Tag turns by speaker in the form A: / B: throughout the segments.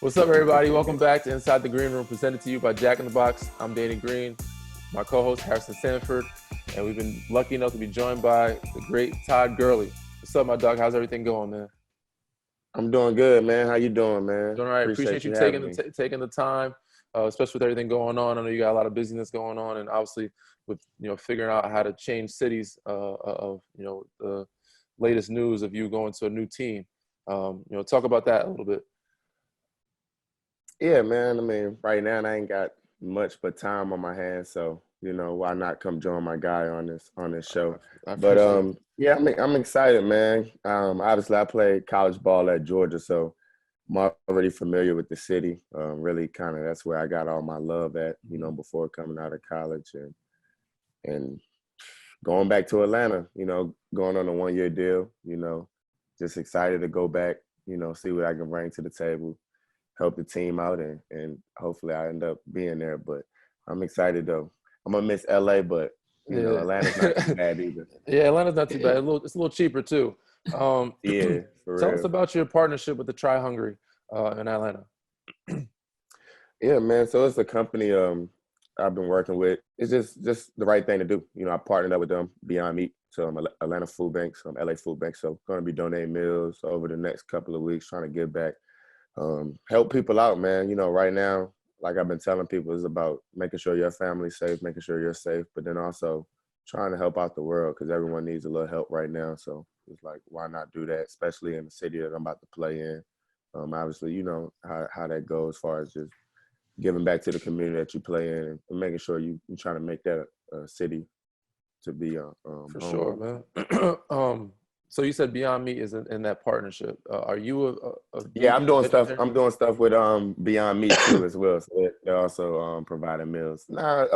A: What's up, everybody? Welcome back to Inside the Green Room, presented to you by Jack in the Box. I'm Danny Green, my co-host Harrison Sanford, and we've been lucky enough to be joined by the great Todd Gurley. What's up, my dog? How's everything going, man?
B: I'm doing good, man. How you doing, man?
A: Doing all right. Appreciate
B: Appreciate
A: you
B: you
A: taking
B: having me.
A: taking the time, especially with everything going on. I know you got a lot of busyness going on, and obviously with figuring out how to change cities of the latest news of you going to a new team. Talk about that a little bit.
B: Yeah, man. I mean, right now I ain't got much but time on my hands, so why not come join my guy on this show?
A: I
B: But
A: appreciate it.
B: yeah, I'm excited, man. Obviously I played college ball at Georgia, so I'm already familiar with the city. Really, kind of that's where I got all my love at, before coming out of college and going back to Atlanta. Going on a 1-year deal. Just excited to go back. See what I can bring to the table, help the team out, and hopefully I end up being there. But I'm excited though. I'm gonna miss LA, but
A: Yeah.
B: Atlanta's not too bad either.
A: Yeah, Atlanta's not too bad. It's a little cheaper too.
B: Yeah, for
A: Tell us
B: real.
A: about your partnership with the Try Hungry in Atlanta.
B: Yeah, man. So it's a company I've been working with. It's just the right thing to do. I partnered up with them, Beyond Meat, so Atlanta Food Banks, LA Food Bank. So going to be donating meals over the next couple of weeks, trying to give back, help people out, man. Right now, like I've been telling people, it's about making sure your family's safe, making sure you're safe, but then also trying to help out the world because everyone needs a little help right now. So it's like, why not do that, especially in the city that I'm about to play in. Obviously, you know how that goes as far as just giving back to the community that you play in and making sure you're trying to make that a city to be
A: For sure,
B: home.
A: man. So you said Beyond Meat is in that partnership. Are you a
B: Yeah,
A: vegan,
B: I'm
A: vegetarian?
B: doing stuff with Beyond Meat too as well. So they're also providing meals. Nah,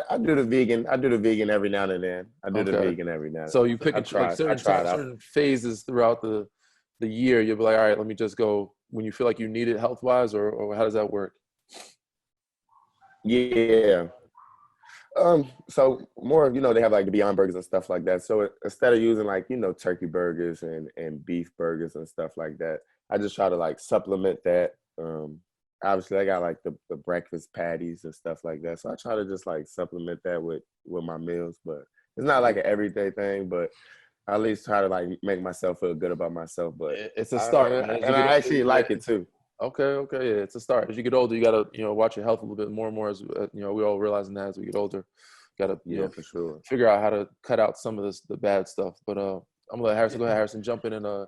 B: I do the vegan. I do the vegan every now and then. I do the
A: Okay.
B: vegan every now and
A: So
B: then.
A: you pick
B: I
A: like
B: tried. I tried out.
A: certain phases throughout the year. You'll be like, all right, let me just go when you feel like you need it health wise, or how does that work?
B: Yeah. So more, they have like the Beyond Burgers and stuff like that. So instead of using like, turkey burgers and beef burgers and stuff like that, I just try to like supplement that. Obviously I got like the breakfast patties and stuff like that. So I try to just like supplement that with my meals, but it's not like an everyday thing, but I at least try to like make myself feel good about myself. But
A: It's a
B: I,
A: start, man. As you
B: and
A: get
B: I
A: older,
B: actually like it too.
A: okay, okay, yeah, it's a start. As you get older, you gotta, watch your health a little bit more and more. As we all realizing that as we get older, gotta,
B: Yeah, for sure.
A: figure out how to cut out some of the bad stuff. But I'm gonna let Harrison go ahead. Harrison, jump in and
C: Oh,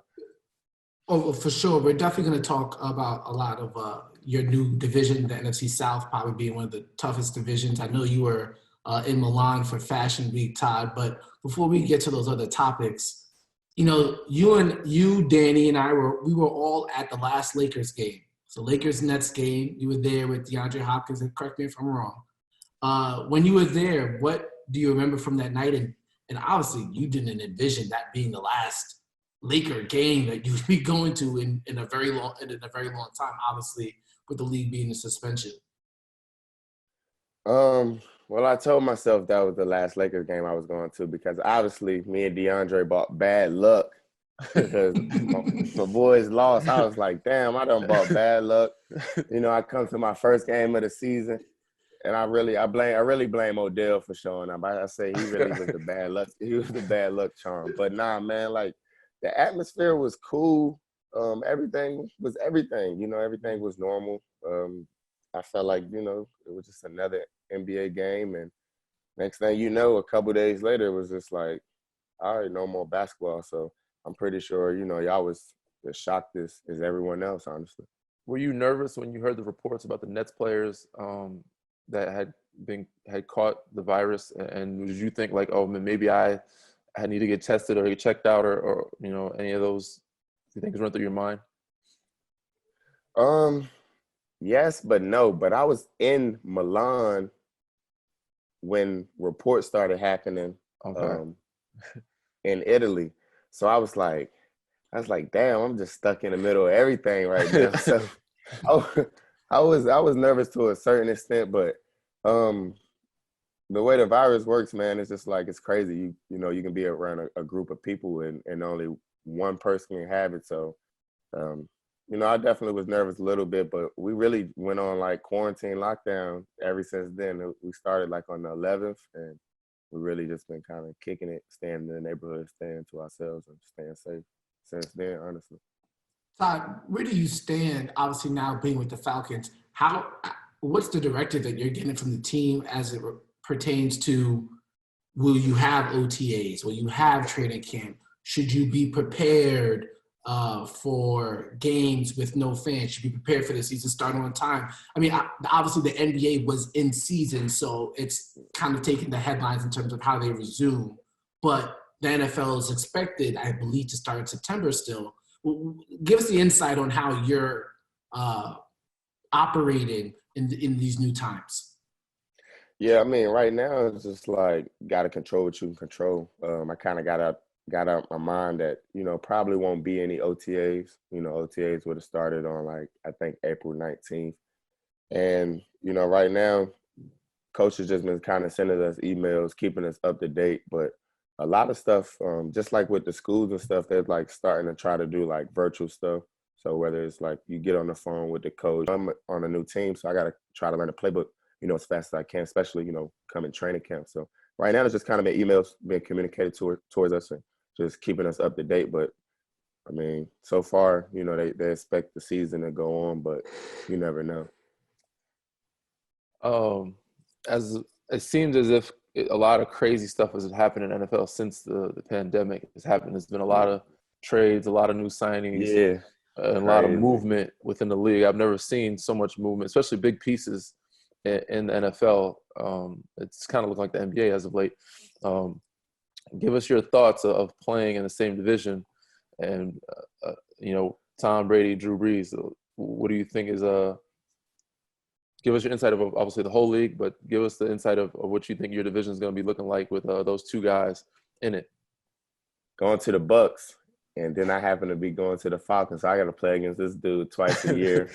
C: well, for sure. We're definitely going to talk about a lot of your new division, the NFC South, probably being one of the toughest divisions. I know you were in Milan for Fashion Week, Todd. But before we get to those other topics, you, Danny, and we were all at the last Lakers game. So Lakers Nets game. You were there with DeAndre Hopkins. And correct me if I'm wrong. When you were there, what do you remember from that night? And obviously, you didn't envision that being the last Laker game that you would be going to in a very long time, obviously, with the league being in suspension.
B: Well, I told myself that was the last Lakers game I was going to because obviously me and DeAndre bought bad luck because my boys lost. I was like, damn, I done bought bad luck. I come to my first game of the season, and I really blame Odell for showing up. I say he really was the bad luck. He was the bad luck charm. But nah, man, like the atmosphere was cool. Everything was everything. Everything was normal. I felt like it was just another NBA game, and next thing you know, a couple days later, it was just like, all right, no more basketball. So I'm pretty sure y'all was as shocked as everyone else, honestly.
A: Were you nervous when you heard the reports about the Nets players that had caught the virus, and did you think like, oh, maybe I need to get tested or get checked out, or any of those things run through your mind?
B: Um, yes, but no. But I was in Milan when reports started happening
A: Okay.
B: um, in Italy. So I was like, damn, I'm just stuck in the middle of everything right now. So I, I was nervous to a certain extent, but um, the way the virus works, man, it's just like it's crazy. You can be around a group of people and only one person can have it. So um, I definitely was nervous a little bit, but we really went on like quarantine lockdown ever since then. We started like on the 11th, and we really just been kind of kicking it, staying in the neighborhood, staying to ourselves, and staying safe since then, honestly.
C: Todd, where do you stand? Obviously, now being with the Falcons, what's the directive that you're getting from the team as it pertains to? Will you have OTAs? Will you have training camp? Should you be prepared for games with no fans? Should you be prepared for the season starting on time? I mean, obviously the NBA was in season, so it's kind of taking the headlines in terms of how they resume. But the NFL is expected, I believe, to start in September still. Give us the insight on how you're operating in these new times.
B: Yeah, I mean, right now it's just like got to control what you can control. I kind of got out my mind that probably won't be any OTAs. OTAs would have started on like I think April 19th, and right now, coach has just been kind of sending us emails, keeping us up to date. But a lot of stuff, just like with the schools and stuff, they're like starting to try to do like virtual stuff. So whether it's like you get on the phone with the coach, I'm on a new team, so I got to try to learn the playbook as fast as I can, especially, coming training camp. So right now it's just kind of been emails being communicated towards us and just keeping us up to date. But I mean, so far, they expect the season to go on, but you never know.
A: As it seems as if a lot of crazy stuff has happened in NFL since the pandemic has happened. There's been a lot of trades, a lot of new signings, and a lot of movement within the league. I've never seen so much movement, especially big pieces in the NFL. It's kind of looked like the NBA as of late. Give us your thoughts of playing in the same division, and Tom Brady, Drew Brees. What do you think is give us your insight of obviously the whole league, but give us the insight of what you think your division is going to be looking like with those two guys in it.
B: Going to the Bucks, and then I happen to be going to the Falcons. So I got to play against this dude twice a year.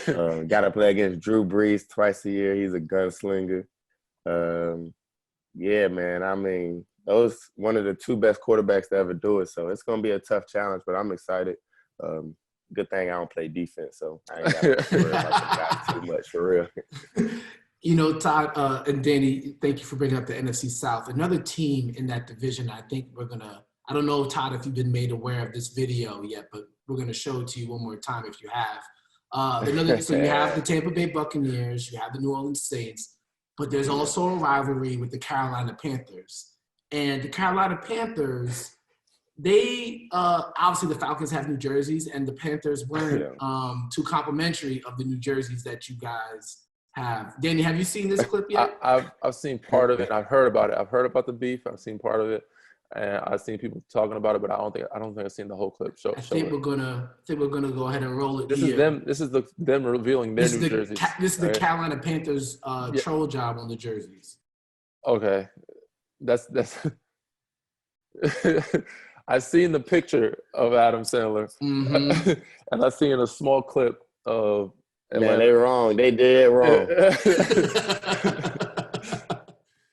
B: Got to play against Drew Brees twice a year. He's a gunslinger. Yeah, man. I mean, those one of the two best quarterbacks to ever do it. So it's going to be a tough challenge, but I'm excited. Good thing I don't play defense, so I ain't got to worry about the guys too much, for real.
C: Todd and Danny, thank you for bringing up the NFC South. Another team in that division, I think I don't know, Todd, if you've been made aware of this video yet, but we're going to show it to you one more time if you have. So you have the Tampa Bay Buccaneers, you have the New Orleans Saints, but there's also a rivalry with the Carolina Panthers. And the Carolina Panthers, they obviously the Falcons have New Jerseys, and the Panthers weren't too complimentary of the New Jerseys that you guys have. Danny, have you seen this clip yet?
A: I've seen part of it. I've heard about it. I've heard about the beef. I've seen part of it, and I've seen people talking about it. But I don't think I've seen the whole clip.
C: I think we're gonna go ahead and roll it.
A: This is them revealing their new jerseys.
C: This is the Carolina Panthers troll job on the jerseys.
A: Okay, that's. I seen the picture of Adam Sandler, and I seen a small clip of Atlanta.
B: Man, they wrong. They did wrong.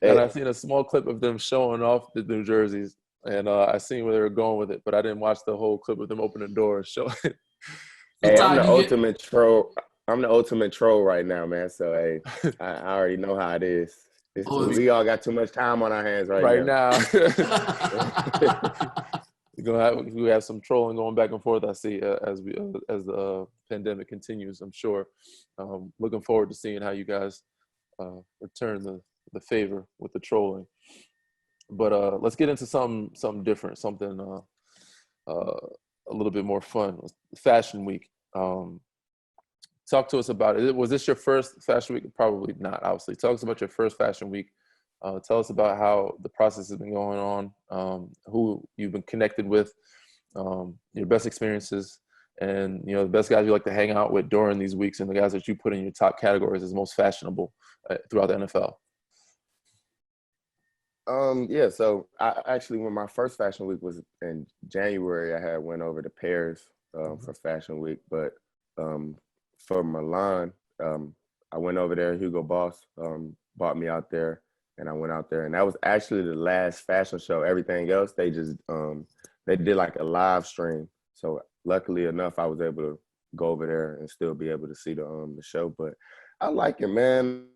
A: And I seen a small clip of them showing off the New Jerseys, and I seen where they were going with it, but I didn't watch the whole clip of them opening the door and showing it.
B: Hey, I'm the ultimate troll. I'm the ultimate troll right now, man. So, hey, I already know how it is. We all got too much time on our hands right now.
A: We have some trolling going back and forth. I see as the pandemic continues. I'm sure. Looking forward to seeing how you guys return the favor with the trolling. But let's get into something different, something a little bit more fun. Fashion Week. Talk to us about it. Was this your first Fashion Week? Probably not, obviously. Tell us about your first Fashion Week. Tell us about how the process has been going on, who you've been connected with, your best experiences, and the best guys you like to hang out with during these weeks, and the guys that you put in your top categories as most fashionable throughout the NFL.
B: Yeah, so I actually, when my first Fashion Week was in January, I had went over to Paris for Fashion Week, but for Milan, I went over there. Hugo Boss bought me out there, and I went out there, and that was actually the last fashion show. Everything else, they just they did like a live stream. So luckily enough, I was able to go over there and still be able to see the show. But I like it, man.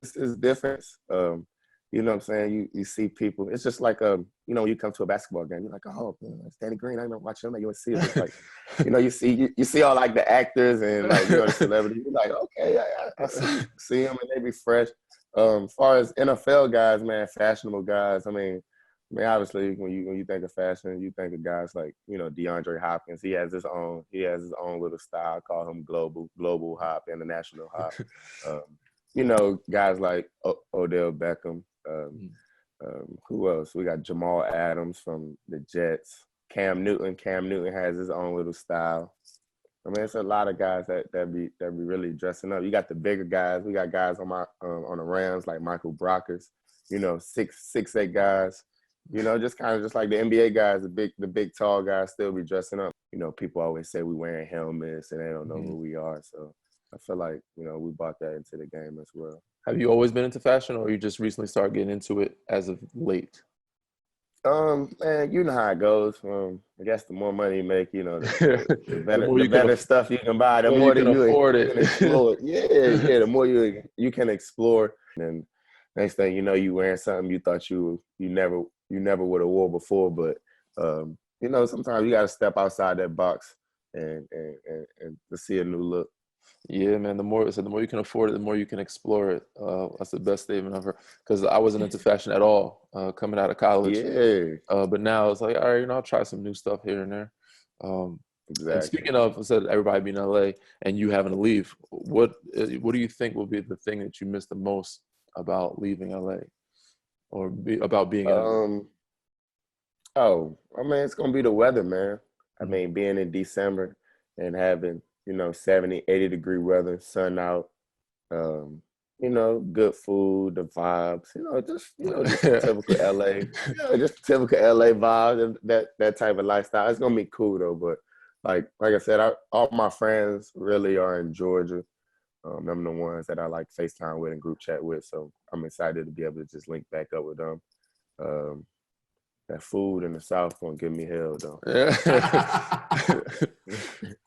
B: It's different. You know what I'm saying? You see people. It's just like you know, when you come to a basketball game, you're like, oh man, that's Danny Green. I remember watching him at USC. It's like, you know, you see all like the actors and like, you know, the celebrities. You're like, okay, I see them and they be fresh. As far as NFL guys, man, fashionable guys. I mean, obviously, when you think of fashion, you think of guys like, you know, DeAndre Hopkins. He has his own little style. I call him global hop, international hop. You know, guys like Odell Beckham. Who else? We got Jamal Adams from the Jets. Cam Newton. Cam Newton has his own little style. I mean, it's a lot of guys that be really dressing up. You got the bigger guys. We got guys on the Rams like Michael Brockers. You know, 6'8" guys. You know, just kind of just like the NBA guys, the big tall guys still be dressing up. You know, people always say we wearing helmets and they don't know who we are. So I feel like, you know, we brought that into the game as well.
A: Have you always been into fashion, or you just recently started getting into it as of late?
B: Man, you know how it goes. I guess the more money you make, you know, the better stuff you can buy, the more that you can explore. Yeah, the more you can explore. And next thing you know, you wearing something you thought you never would have wore before. But you know, sometimes you got to step outside that box and to see a new look.
A: Yeah, man. The more you can afford it, the more you can explore it. That's the best statement ever. Because I wasn't into fashion at all coming out of college.
B: Yeah.
A: But now it's like, all right, you know, I'll try some new stuff here and there.
B: Exactly.
A: And speaking of, I said everybody being in LA and you having to leave. What do you think will be the thing that you miss the most about leaving LA, or about being in LA?
B: Oh, I mean, it's gonna be the weather, man. I mean, being in December and having, you know, 70, 80-degree weather, sun out, you know, good food, the vibes, you know, just typical LA, just typical LA vibe, that type of lifestyle. It's gonna be cool though, but like I said, all my friends really are in Georgia. Them the ones that I like FaceTime with and group chat with, so I'm excited to be able to just link back up with them. That food in the South won't give me hell though.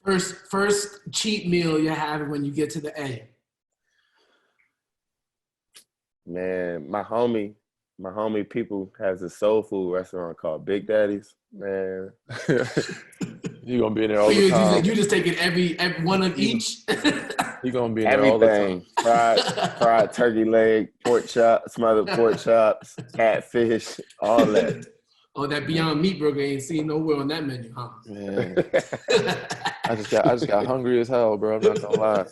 C: First cheat meal you're having when you get to the A.
B: Man, my homie People has a soul food restaurant called Big Daddy's. Man,
A: you're gonna be in there all the time.
C: You just taking every one of each.
A: You're gonna be in there all the time.
B: Fried turkey leg, pork chop, smothered pork chops, catfish, all that.
C: Oh, that Beyond Meat burger ain't seen nowhere on that menu, huh?
A: Man, I just got hungry as hell, bro. I'm not gonna lie.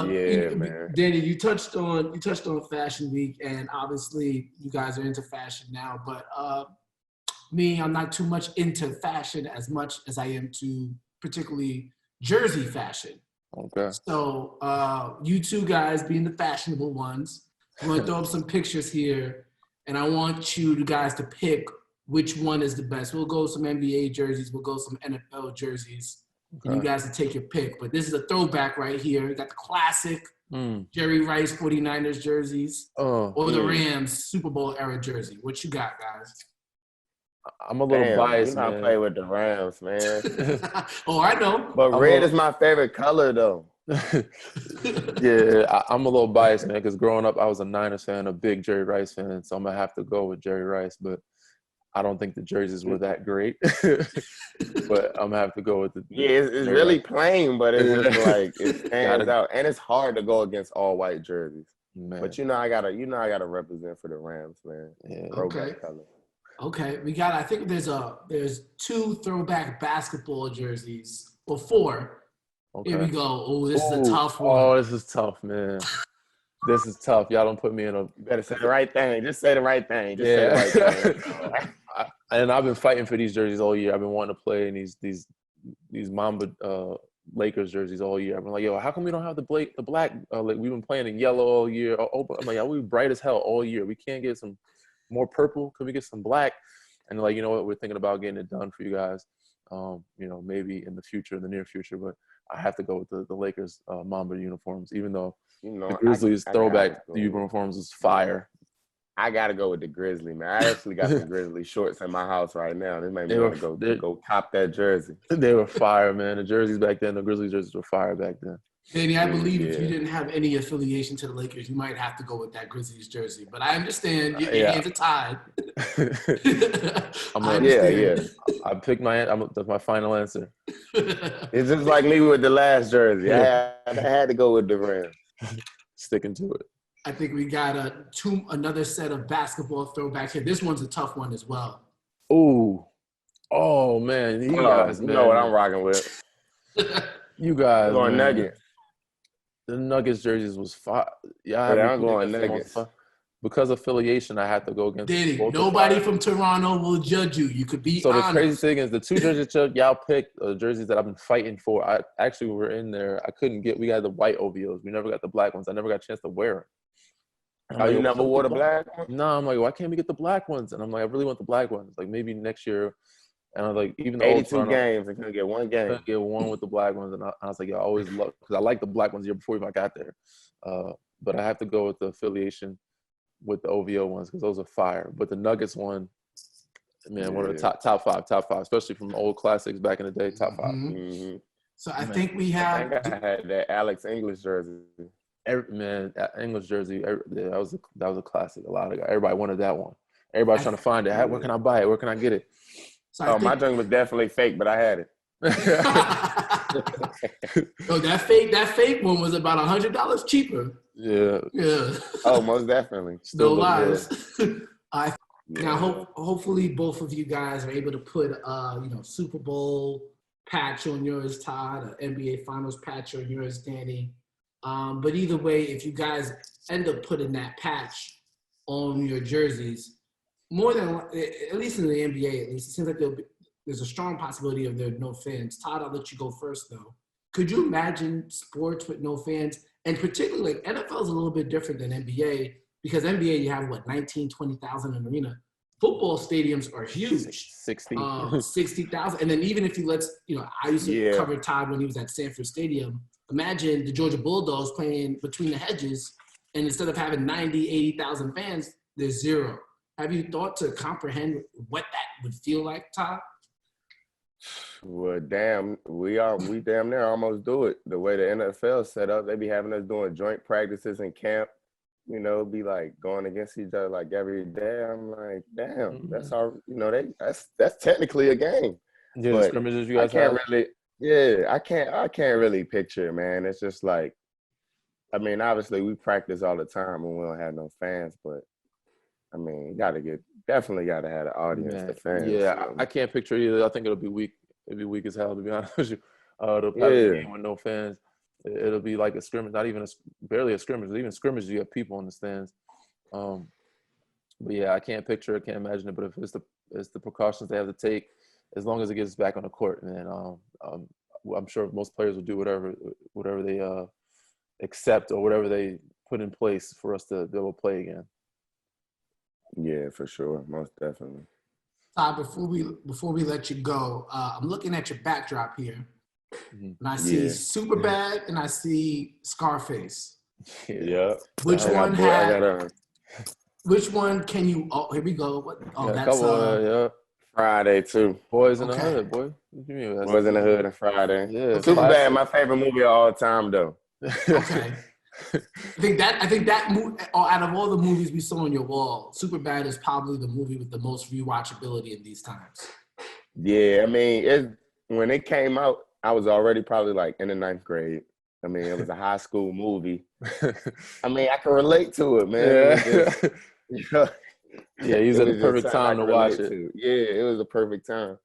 B: Man.
C: Danny, you touched on Fashion Week, and obviously you guys are into fashion now. But I'm not too much into fashion as much as I am to particularly jersey fashion.
A: Okay.
C: So you two guys being the fashionable ones, I'm gonna throw up some pictures here, and I want you guys to pick which one is the best. We'll go some NBA jerseys. We'll go some NFL jerseys. Okay. And you guys can take your pick. But this is a throwback right here. You got the classic Jerry Rice 49ers jerseys or the Rams Super Bowl era jersey. What you got, guys?
A: I'm a little biased, man.
B: I play with the Rams, man.
C: Oh, I know.
B: But red is my favorite color, though.
A: Yeah, I'm a little biased, man, because growing up, I was a Niners fan, a big Jerry Rice fan, so I'm going to have to go with Jerry Rice. But I don't think the jerseys were that great. But I'm going to have to go with the
B: it's really plain, but it's just like it stands out. And it's hard to go against all white jerseys. Man. But I gotta represent for the Rams, man.
A: Yeah.
C: Okay.
B: Color.
C: Okay. I think there's 2 throwback basketball jerseys. Well, 4. Okay. Here we go. Oh, this is a tough one.
A: Oh, this is tough, man. This is tough. Y'all don't put me in a.
B: You better say the right thing. Just say the right thing. Say the right thing.
A: And I've been fighting for these jerseys all year. I've been wanting to play in these Mamba Lakers jerseys all year. I've been like, yo, how come we don't have the black? Like we've been playing in yellow all year. I'm like, yeah, we bright as hell all year. We can't get some more purple. Could we get some black? And like, you know what? We're thinking about getting it done for you guys. You know, maybe in the near future. But I have to go with the Lakers Mamba uniforms, even though the Grizzlies throwback uniforms is fire.
B: I gotta go with the Grizzly, man. I actually got some Grizzly shorts in my house right now. This made me want to go cop that jersey.
A: They were fire, man. The jerseys back then, the Grizzlies jerseys were fire back then.
C: Danny, I believe if you didn't have any affiliation to the Lakers, you might have to go with that Grizzlies jersey. But I understand your hands are tied.
A: I picked that's my final answer.
B: It's just like me with the last jersey. I had to go with the Rams.
A: Sticking to it.
C: I think we got another set of basketball throwbacks here. This one's a tough one as well.
A: Ooh. Oh, man. You guys, man.
B: know what I'm rocking with.
A: You guys,
B: going Nuggets.
A: The Nuggets jerseys was fire. Yeah,
B: I'm going Nuggets.
A: Because of affiliation, I had to go against
C: Danny, nobody from Toronto will judge you. You could be honest.
A: The crazy thing is the two jerseys y'all picked are jerseys that I've been fighting for. I actually were in there. I couldn't get – we got the white OVOs. We never got the black ones. I never got a chance to wear them.
B: You never wore the black ones?
A: No, I'm like, why can't we get the black ones? And I'm like, I really want the black ones. Like, maybe next year. And I was like, even
B: 82 games, I couldn't get one game.
A: Couldn't get one with the black ones. And I was like, I always love – because I like the black ones the year before even I got there. But I have to go with the affiliation with the OVO ones because those are fire. But the Nuggets one, man, one of the top five, especially from old classics back in the day, top 5.
B: Mm-hmm.
C: So I think we have –
B: I had that Alex English jersey.
A: English jersey, that was a classic. Everybody wanted that one. Everybody's trying to find it. Where can I buy it? Where can I get it?
C: So
B: my drink was definitely fake, but I had it.
C: that fake one was about $100 cheaper.
A: Yeah.
B: Oh, most definitely.
C: No lies. Now, hopefully, both of you guys are able to put Super Bowl patch on yours, Todd, an NBA Finals patch on yours, Danny. But either way, if you guys end up putting that patch on your jerseys, more than at least in the NBA, at least it seems like there's a strong possibility of there are no fans. Todd, I'll let you go first, though. Could you imagine sports with no fans? And particularly, like, NFL is a little bit different than NBA because NBA, you have, 19,000, 20,000 in the arena. Football stadiums are huge. 60,000. And then even if I used to cover Todd when he was at Sanford Stadium. Imagine the Georgia Bulldogs playing between the hedges, and instead of having 90,000, 80,000 fans, there's 0. Have you thought to comprehend what that would feel like, Todd?
B: Well, we damn near almost do it. The way the NFL set up, they be having us doing joint practices in camp. Be like going against each other like every day. I'm like, damn, that's our, that's technically a game.
A: Yeah, the scrimmages you guys have.
B: I can't really picture it, man. It's just like, I mean, obviously we practice all the time when we don't have no fans, but I mean, definitely got to have an audience, the fans.
A: Yeah, I can't picture it either. I think it'll be weak. It'll be weak as hell, to be honest with you. The game with no fans, it'll be like a scrimmage, barely a scrimmage. Even scrimmage, you have people in the stands. But yeah, I can't picture it, can't imagine it. But if it's the precautions they have to take, as long as it gets us back on the court, man, I'm sure most players will do whatever they accept or whatever they put in place for us to be able to play again.
B: Yeah, for sure, most definitely.
C: Todd, before we let you go, I'm looking at your backdrop here, and I see Superbad and I see Scarface.
B: Yeah.
C: Which one can you? Oh, here we go. That's
B: Friday too.
A: Boys in the Hood, boy. What do you mean?
B: Boys in the Hood and Friday.
A: Yeah,
B: Superbad, my favorite movie of all time, though.
C: Okay. I think that movie, out of all the movies we saw on your wall, Superbad is probably the movie with the most rewatchability in these times.
B: Yeah, I mean, when it came out, I was already probably like in the 9th grade. I mean, it was a high school movie. I mean, I can relate to it, man.
A: Yeah, he was at the perfect time to watch it.
B: Yeah, it was a perfect time.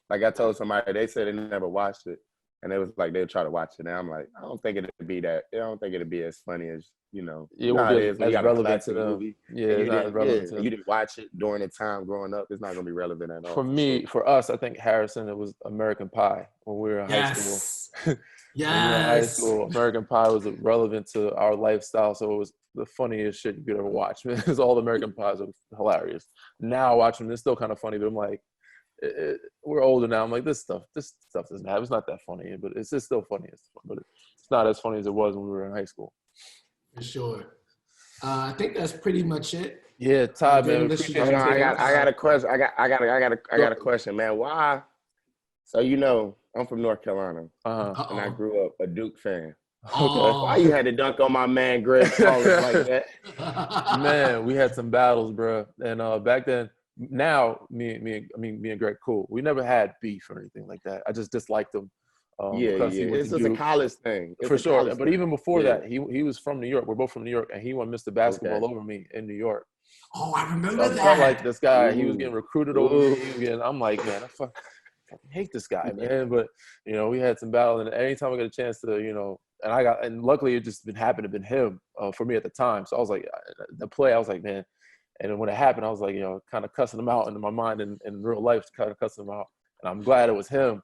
B: Like I told somebody, they said they never watched it. And it was like they'd try to watch it. And I'm like, I don't think it'd be as funny as,
A: it won't be as relevant to the movie. Yeah, it's not relevant.
B: You didn't watch it during the time growing up. It's not going to be relevant at all.
A: For us, I think Harrison, it was American Pie when we were in high school.
C: Yes.
A: When we were in high school, American Pie was relevant to our lifestyle. So it was the funniest shit you could ever watch. Man, because all the American Pies are hilarious. Now watching them, it's still kind of funny, but I'm like, we're older now. I'm like, this stuff doesn't have. It's not that funny, but it's still funny. But it's not as funny as it was when we were in high school.
C: For sure. I think that's pretty much it.
A: Yeah, Todd, man, we
C: Joining us,
A: appreciate
B: Hold
A: you
B: on,
A: taking the
B: I got
A: time.
B: a question. I got a question, man. Why? So I'm from North Carolina,
A: Uh-huh.
B: and I grew up a Duke fan.
A: Okay.
B: Why you had to dunk on my man Greg Paulus like that?
A: Man, we had some battles, bro. And back then, now me and Greg cool. We never had beef or anything like that. I just disliked him
B: Yeah,
A: because he
B: yeah.
A: went
B: It's
A: to
B: just a
A: Duke.
B: college thing. It's
A: For
B: a
A: sure.
B: college
A: But
B: thing.
A: even before
B: Yeah.
A: that, he was from New York. We're both from New York, and he won Mr. Basketball
B: Okay.
A: over me in New York.
C: Oh, I
A: So
C: remember
A: I felt like
C: that.
A: this guy, he was
B: Ooh.
A: getting recruited over me.
B: Ooh.
A: And I'm like, man, I fucking hate this guy, man. But we had some battle, and anytime I get a chance to, and luckily it just been him for me at the time. So I was like, the play, I was like, man. And then when it happened, I was like, kind of cussing him out in my mind and in real life, kind of cussing him out. And I'm glad it was him.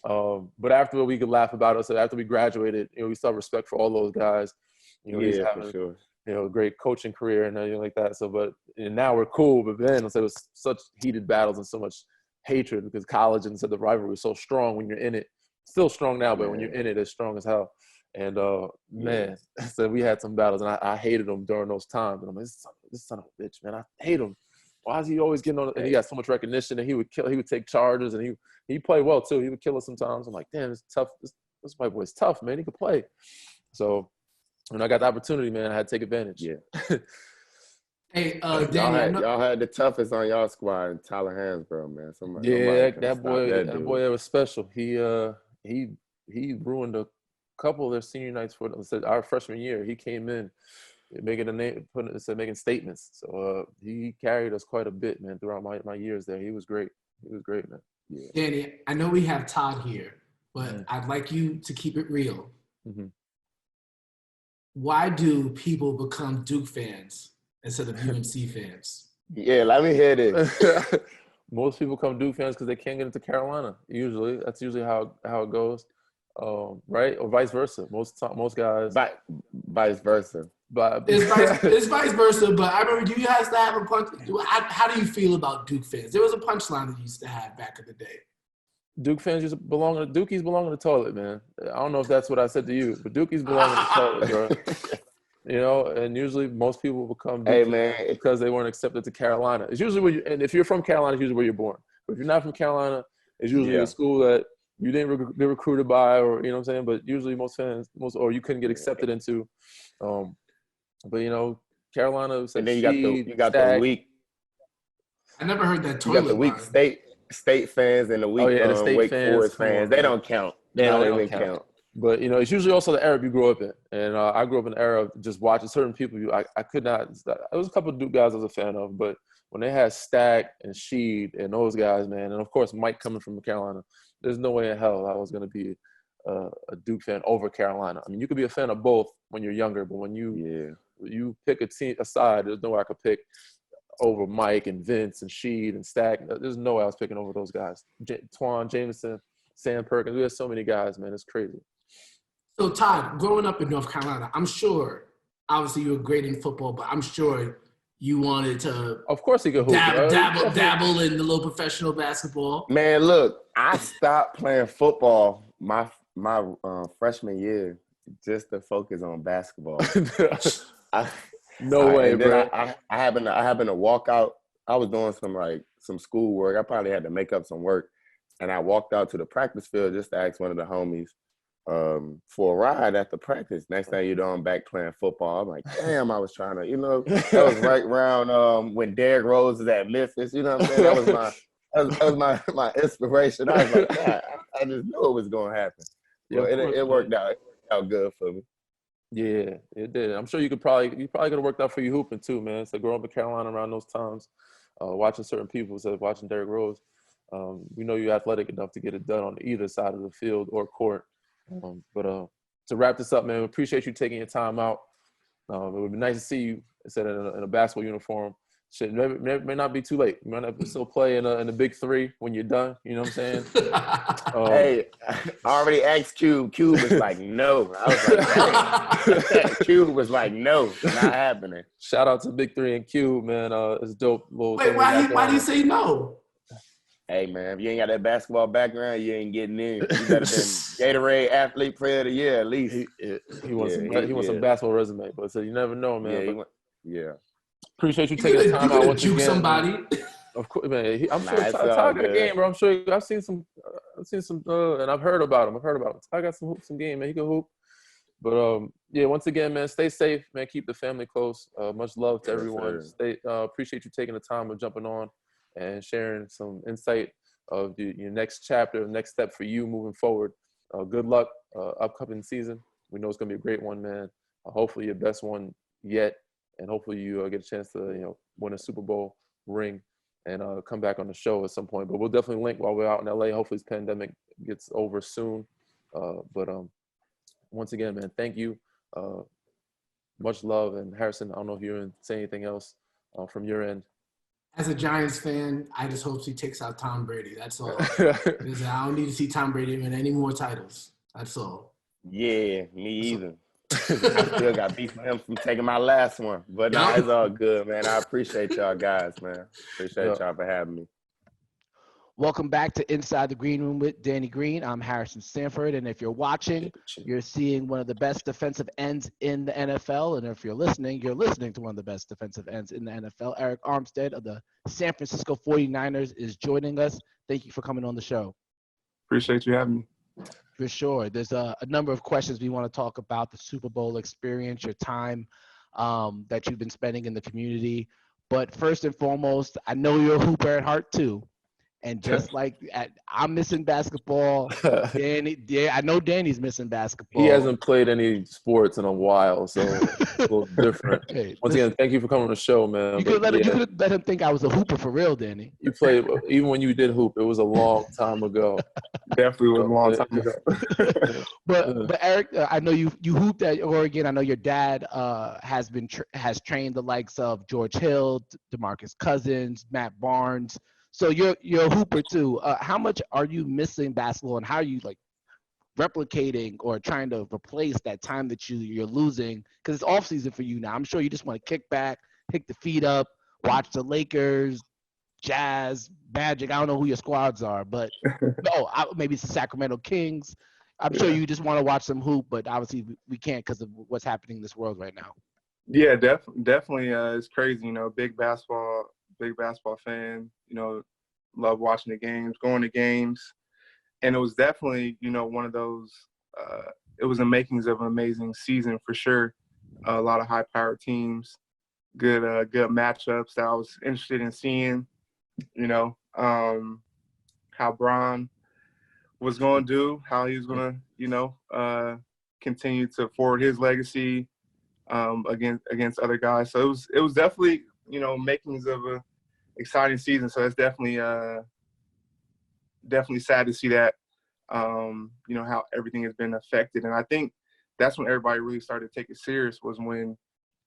A: But after we could laugh about it, so after we graduated, we saw respect for all those guys. He's
B: Yeah,
A: having,
B: for sure.
A: a great coaching career and everything like that. So, and now we're cool. But then, so it was such heated battles and so much hatred because college and so the rivalry was so strong when you're in it. Still strong now, but when you're in it, it's strong as hell. And man, so we had some battles, and I hated him during those times. And I'm like, this son of a bitch, man, I hate him. Why is he always getting on? And he got so much recognition, and he would take charges, and he played well too. He would kill us sometimes. I'm like, damn, it's tough. This white boy's tough, man. He could play. So when I got the opportunity, man, I had to take advantage.
C: Hey, Danny,
B: y'all had the toughest on y'all squad in Tyler Hansbrough, man. Somebody
A: that boy was special. He ruined a couple of their senior nights for our freshman year. He came in making statements. So he carried us quite a bit, man, throughout my years there. He was great. He was great, man.
C: Yeah. Danny, I know we have Todd here, but I'd like you to keep it real.
A: Mm-hmm.
C: Why do people become Duke fans instead of UNC fans?
B: Yeah, let me hear this.
A: Most people become Duke fans because they can't get into Carolina. That's usually how it goes, right? Or vice versa. Most guys.
B: Vice versa.
C: It's vice versa. But I remember you guys to have a punch. How do you feel about Duke fans? There was a punchline that you used to have back in the day.
A: Duke fans Dukies belong in the toilet, man. I don't know if that's what I said to you, but Dukies belong in the toilet, bro. And usually most people become Duke fans because they weren't accepted to Carolina. It's usually and if you're from Carolina, it's usually where you're born. But if you're not from Carolina, it's usually a school that you didn't get recruited by, or you know what I'm saying. But usually or you couldn't get accepted into. But Carolina.
B: And then you got the weak.
C: I never heard that toilet.
B: You got the weak state fans and the weak
A: the
B: Wake
A: fans,
B: Forest fans. They don't count. They don't even count.
A: But it's usually also the era you grew up in, and I grew up in an era of just watching certain people. I could not. There was a couple of Duke guys I was a fan of, but when they had Stack and Sheed and those guys, man, and of course Mike coming from Carolina, there's no way in hell I was going to be a Duke fan over Carolina. I mean, you could be a fan of both when you're younger, but when you pick a side, there's no way I could pick over Mike and Vince and Sheed and Stack. There's no way I was picking over those guys. Twan, Jameson, Sam Perkins. We have so many guys, man. It's crazy.
C: So, Todd, growing up in North Carolina, I'm sure, obviously you were great in football, but I'm sure you wanted to
A: of course he could hoop,
C: dabble in the low professional basketball.
B: Man, look, I stopped playing football my freshman year just to focus on basketball.
A: No way, bro.
B: I happened to walk out. I was doing some school work. I probably had to make up some work. And I walked out to the practice field just to ask one of the homies for a ride after practice. Next thing you know, I'm back playing football. I'm like, damn, I was trying to, that was right around when Derrick Rose was at Memphis. You know what I'm saying? That was my inspiration. I was like, God, I just knew it was going to happen. Yeah, it worked out. It worked out good for me.
A: Yeah, it did. I'm sure you probably could have worked out for you hooping too, man. So growing up in Carolina around those times, watching certain people, instead of watching Derrick Rose, we know you're athletic enough to get it done on either side of the field or court. But to wrap this up, man, we appreciate you taking your time out. It would be nice to see you instead in a basketball uniform. Shit, may not be too late. You might have to still play in the big three when you're done. You know what I'm saying?
B: Hey, I already asked Cube. Cube was like, no. I was like, Cube was like, no, not happening.
A: Shout out to Big Three and Cube, man. It's dope.
C: Wait, why do you say no?
B: Hey, man, if you ain't got that basketball background, you ain't getting in. You better been Gatorade Athlete Player of the Year at least.
A: He wants some basketball resume, but so you never know, man.
B: Yeah.
A: Appreciate you
C: You
A: taking the
C: could
A: time out
C: have
A: once
C: juked
A: again.
C: somebody.
A: Of course, man. I'm
B: Nah,
A: sure
B: it's
A: Todd
B: all
A: got a
B: good.
A: game, bro. I'm sure I've seen some, and I've heard about him. Todd got some game, man. He can hoop. But yeah, once again, man, stay safe, man. Keep the family close. Much love to
B: Yes,
A: everyone.
B: sir.
A: Appreciate you taking the time of jumping on and sharing some insight of your next chapter, next step for you moving forward. Good luck, upcoming season. We know it's gonna be a great one, man. Hopefully your best one yet, and hopefully you get a chance to win a Super Bowl ring and come back on the show at some point. But we'll definitely link while we're out in LA. Hopefully this pandemic gets over soon. But once again, man, thank you. Much love. And Harrison, I don't know if you're say anything else from your end.
C: As a Giants fan, I just hope he takes out Tom Brady. That's all. Because I don't need to see Tom Brady win any more titles. That's all.
B: Yeah, me either. I still got beef with him from taking my last one. But nah, it's all good, man. I appreciate y'all guys, man. Appreciate y'all for having me.
D: Welcome back to Inside the Green Room with Danny Green. I'm Harrison Sanford, and if you're watching, you're seeing one of the best defensive ends in the NFL, and if you're listening to one of the best defensive ends in the NFL. Arik Armstead of the San Francisco 49ers is joining us. Thank you for coming on the show.
E: Appreciate you having me.
D: For sure. There's a number of questions we want to talk about, the Super Bowl experience, your time that you've been spending in the community. But first and foremost, I know you're a hooper at heart too. And just like I'm missing basketball, I know Danny's missing basketball.
A: He hasn't played any sports in a while, so it's a little different.
D: Hey,
A: Once again, thank you for coming on the show, man.
D: You could let him think I was a hooper for real, Danny.
A: You played, even when you did hoop, it was a long time ago.
E: Definitely was a long time ago.
D: But Arik, I know you hooped at Oregon. I know your dad has trained the likes of George Hill, DeMarcus Cousins, Matt Barnes. So you're a hooper too. How much are you missing basketball, and how are you replicating or trying to replace that time that you're losing? Because it's off season for you now. I'm sure you just want to kick back, pick the feet up, watch the Lakers, Jazz, Magic. I don't know who your squads are, but maybe it's the Sacramento Kings. I'm sure you just want to watch them hoop, but obviously we can't because of what's happening in this world right now.
E: Yeah, definitely. It's crazy. Big basketball fan. Love watching the games, going to games, and it was definitely one of those. It was the makings of an amazing season for sure. A lot of high-powered teams, good matchups that I was interested in seeing. How Bron was going to do, how he was going to continue to forward his legacy against other guys. So it was definitely makings of a exciting season. So it's definitely sad to see that how everything has been affected. And I think that's when everybody really started to take it serious, was when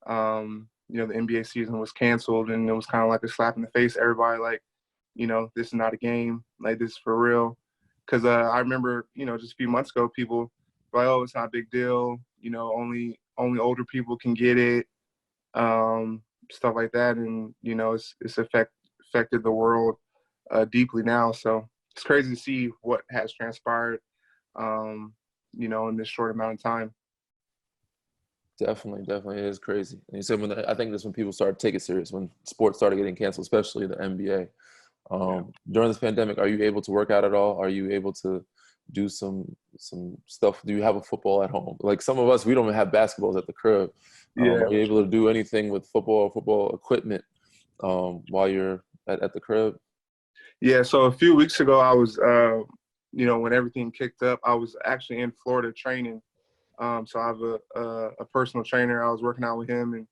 E: the NBA season was canceled, and it was kind of like a slap in the face. Everybody this is not a game, this is for real. Because I remember just a few months ago, people were like, oh, it's not a big deal, only older people can get it, stuff like that. And it's affected the world deeply now. So it's crazy to see what has transpired in this short amount of time.
A: Definitely it is crazy. And you said I think that's when people started to take it serious, when sports started getting canceled, especially the NBA. During this pandemic, are you able to work out at all? Are you able to do some stuff? Do you have a football at home? Like some of us, we don't even have basketballs at the crib. Are you able to do anything with football equipment while you're at the crib?
E: Yeah, so a few weeks ago, I was, when everything kicked up, I was actually in Florida training. So I have a personal trainer. I was working out with him, and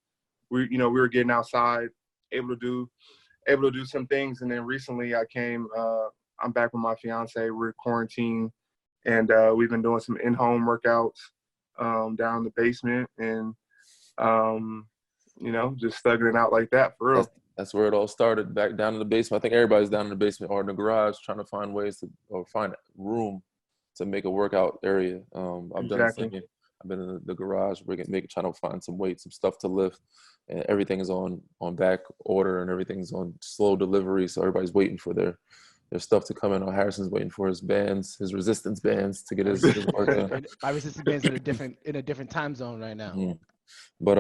E: we were getting outside, able to do some things. And then recently I'm back with my fiance. We're quarantined, and we've been doing some in-home workouts down in the basement, and just thugging it out like that for real.
A: That's where it all started, back down in the basement. I think everybody's down in the basement or in the garage trying to find ways or find room to make a workout area. I've done the same. I've been in the garage, trying to find some weights, some stuff to lift, and everything is on back order, and everything's on slow delivery. So everybody's waiting for their stuff to come in. Harrison's waiting for his resistance bands to get his work done.
D: My resistance bands in a different time zone right now.
A: Mm-hmm. But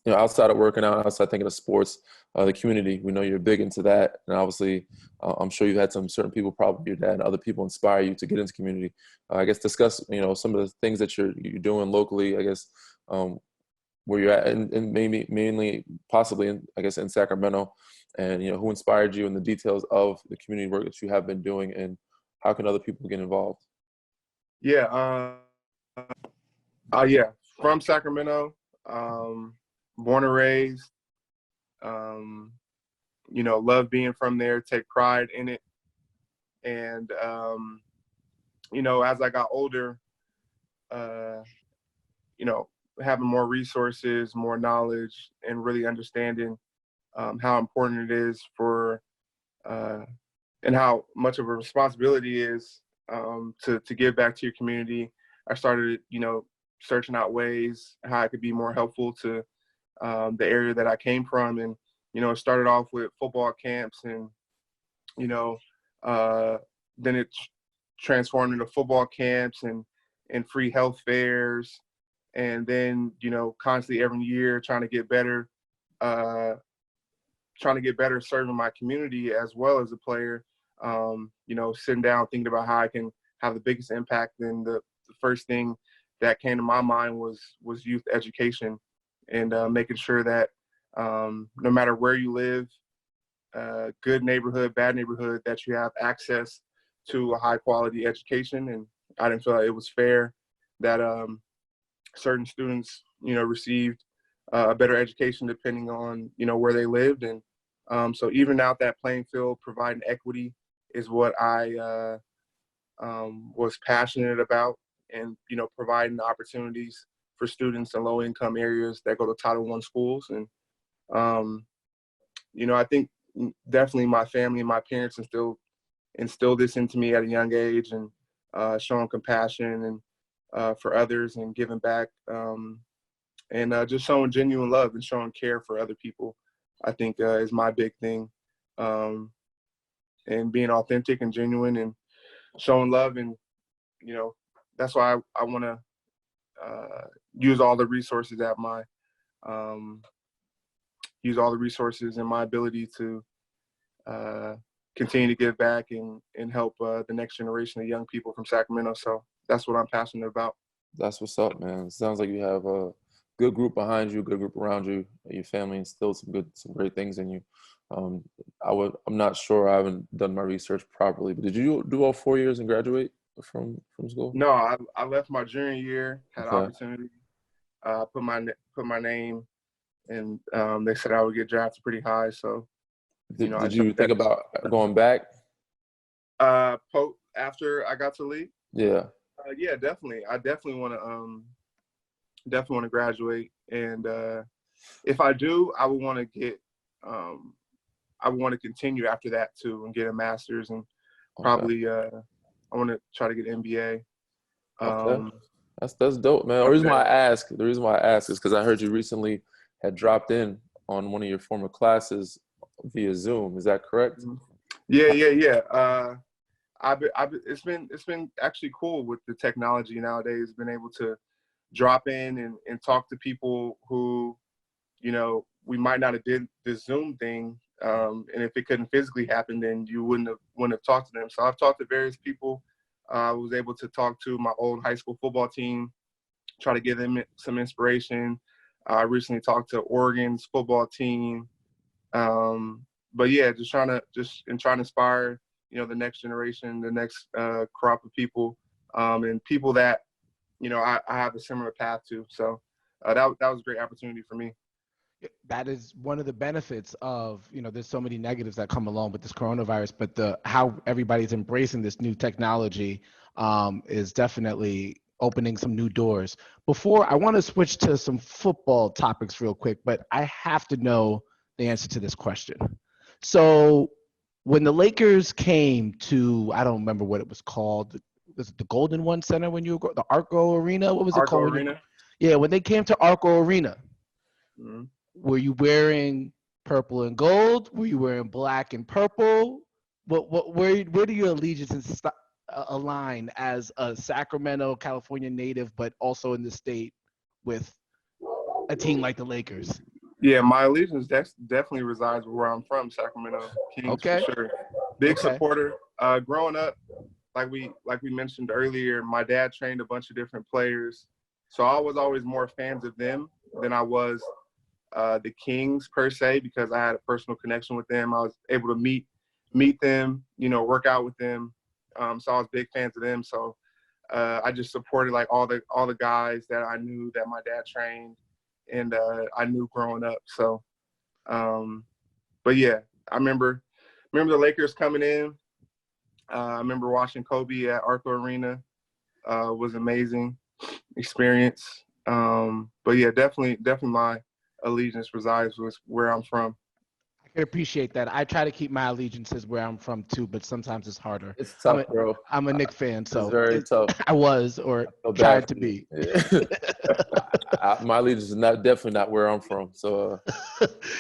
A: outside of working out, outside thinking of sports, the community, we know you're big into that. And obviously, I'm sure you've had some certain people, probably your dad and other people, inspire you to get into community. I guess discuss, some of the things that you're doing locally, I guess, where you're at, and maybe mainly possibly in Sacramento, and who inspired you, and the details of the community work that you have been doing, and how can other people get involved?
E: Yeah. Yeah. From Sacramento, born and raised. Love being from there. Take pride in it. And as I got older, having more resources, more knowledge, and really understanding how important it is for and how much of a responsibility it is to give back to your community. I started, searching out ways how I could be more helpful to the area that I came from. And, it started off with football camps, and, then it transformed into football camps and free health fairs. And then, constantly every year trying to get better serving my community as well as a player. Sitting down, thinking about how I can have the biggest impact. And the first thing that came to my mind was youth education, and making sure that no matter where you live, good neighborhood, bad neighborhood, that you have access to a high quality education. And I didn't feel like it was fair that certain students, received a better education depending on, where they lived. And so even out that playing field, providing equity is what I was passionate about, and, providing opportunities for students in low income areas that go to Title I schools. And, I think definitely my family and my parents instilled this into me at a young age, and showing compassion and for others, and giving back, and just showing genuine love and showing care for other people, I think is my big thing. And being authentic and genuine and showing love. And, that's why I want to use all the resources at my and my ability to continue to give back and help the next generation of young people from Sacramento. So that's what I'm passionate about.
A: That's what's up, man. It sounds like you have a good group behind you, good group around you. Your family instilled some great things in you. I'm not sure. I haven't done my research properly, but did you do all 4 years and graduate from school?
E: No, I left my junior year, had
A: Okay.
E: opportunity, put my name, and they said I would get drafted pretty high. So,
A: Did you think about going back?
E: After I got to league?
A: Yeah.
E: Yeah, definitely. I definitely want to graduate, and if I do, I would want to get I would want to continue after that too, and get a master's, and probably I want to try to get an MBA.
A: Okay. That's dope, man. The reason why I ask is because I heard you recently had dropped in on one of your former classes via Zoom. Is that correct?
E: Yeah. It's been actually cool with the technology nowadays. Been able to drop in and talk to people who, we might not have did the Zoom thing. And if it couldn't physically happen, then you wouldn't have talked to them. So I've talked to various people. I was able to talk to my old high school football team, try to give them some inspiration. I recently talked to Oregon's football team. But yeah, just trying to inspire, the next generation, the next crop of people, and people that, I have a similar path to. So that was a great opportunity for me.
D: That is one of the benefits of, there's so many negatives that come along with this coronavirus, but how everybody's embracing this new technology is definitely opening some new doors. Before, I want to switch to some football topics real quick, but I have to know the answer to this question. So when the Lakers came to, I don't remember what it was called, was it the Golden One Center when you were the Arco Arena? What was it called?
E: Arena?
D: Yeah, when they came to Arco Arena.
E: Mm-hmm.
D: Were you wearing purple and gold? Were you wearing black and purple? Where do your allegiances align as a Sacramento, California native, but also in the state with a team like the Lakers?
E: Yeah, my allegiance definitely resides where I'm from, Sacramento Kings
D: Okay.
E: for sure. Big
D: Okay.
E: supporter. Growing up, like we mentioned earlier, my dad trained a bunch of different players, so I was always more fans of them than I was the Kings per se, because I had a personal connection with them. I was able to meet them, work out with them. So I was big fans of them. So I just supported like all the guys that I knew that my dad trained and I knew growing up. So, but yeah, I remember the Lakers coming in. I remember watching Kobe at Arco Arena. Was amazing experience. But yeah, definitely my allegiance resides with where I'm from.
D: I can appreciate that. I try to keep my allegiances where I'm from too, but sometimes it's harder.
A: It's tough, bro.
D: I'm a Knicks fan, so
A: It's very tough.
D: I was or
A: feel
D: tried
A: bad
D: to
A: for
D: be.
A: you. My allegiance is definitely not where I'm from. So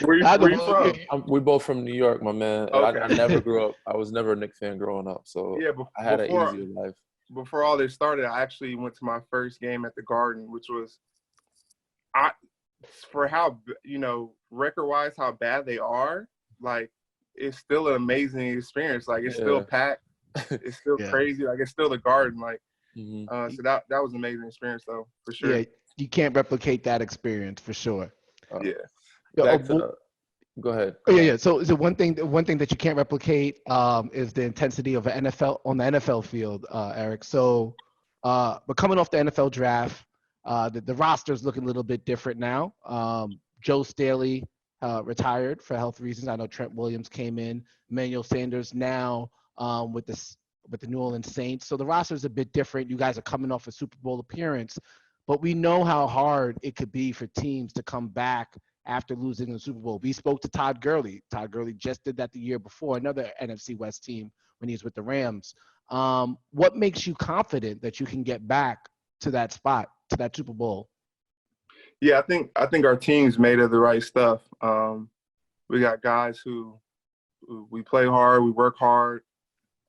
E: Where you from?
A: we're both from New York, my man. And
E: Okay.
A: I never grew up. I was never a Knicks fan growing up. So
E: Yeah,
A: I had an easier life.
E: Before all this started, I actually went to my first game at the Garden, which was for how, record-wise, how bad they are, like, it's still an amazing experience. Like, it's still packed. It's still crazy. Like, it's still the Garden. Like, so that was an amazing experience, though, for sure.
D: Yeah, you can't replicate that experience for sure.
E: Yeah.
A: Go ahead.
D: Yeah. So one thing that you can't replicate is the intensity of an NFL on the NFL field, Arik. So, but coming off the NFL draft, the roster is looking a little bit different now. Joe Staley retired for health reasons. I know Trent Williams came in. Emmanuel Sanders now with the New Orleans Saints. So the roster is a bit different. You guys are coming off a Super Bowl appearance, but we know how hard it could be for teams to come back after losing the Super Bowl. We spoke to Todd Gurley. Todd Gurley just did that the year before, another NFC West team when he was with the Rams. What makes you confident that you can get back to that spot, to that Super Bowl?
E: Yeah, I think our team's made of the right stuff. We got guys who we play hard, we work hard.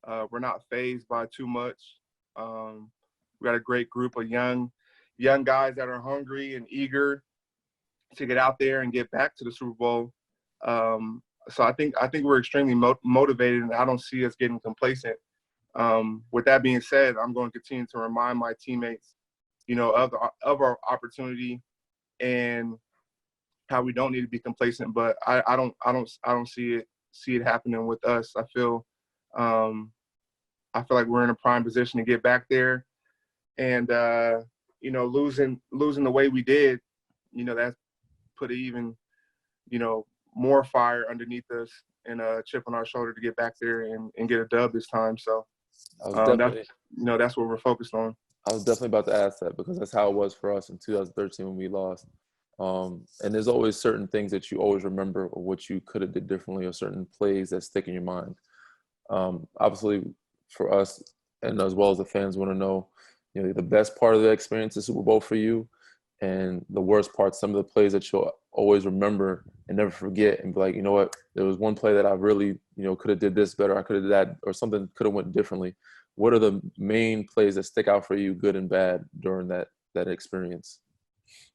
E: We're not fazed by too much. We got a great group of young guys that are hungry and eager to get out there and get back to the Super Bowl. So I think we're extremely motivated, and I don't see us getting complacent. With that being said, I'm going to continue to remind my teammates, of our opportunity and how we don't need to be complacent. But I don't see it happening with us. I feel like we're in a prime position to get back there, and losing the way we did, that's put even, more fire underneath us and a chip on our shoulder to get back there and get a dub this time. So that's what we're focused on.
A: I was definitely about to ask that because that's how it was for us in 2013 when we lost. And there's always certain things that you always remember or what you could have did differently or certain plays that stick in your mind. Obviously, for us and as well as the fans want to know, the best part of the experience is Super Bowl for you, and the worst part, some of the plays that you'll always remember and never forget, and be like, you know what, there was one play that I really, could have did this better, I could have did that, or something could have went differently. What are the main plays that stick out for you, good and bad, during that experience?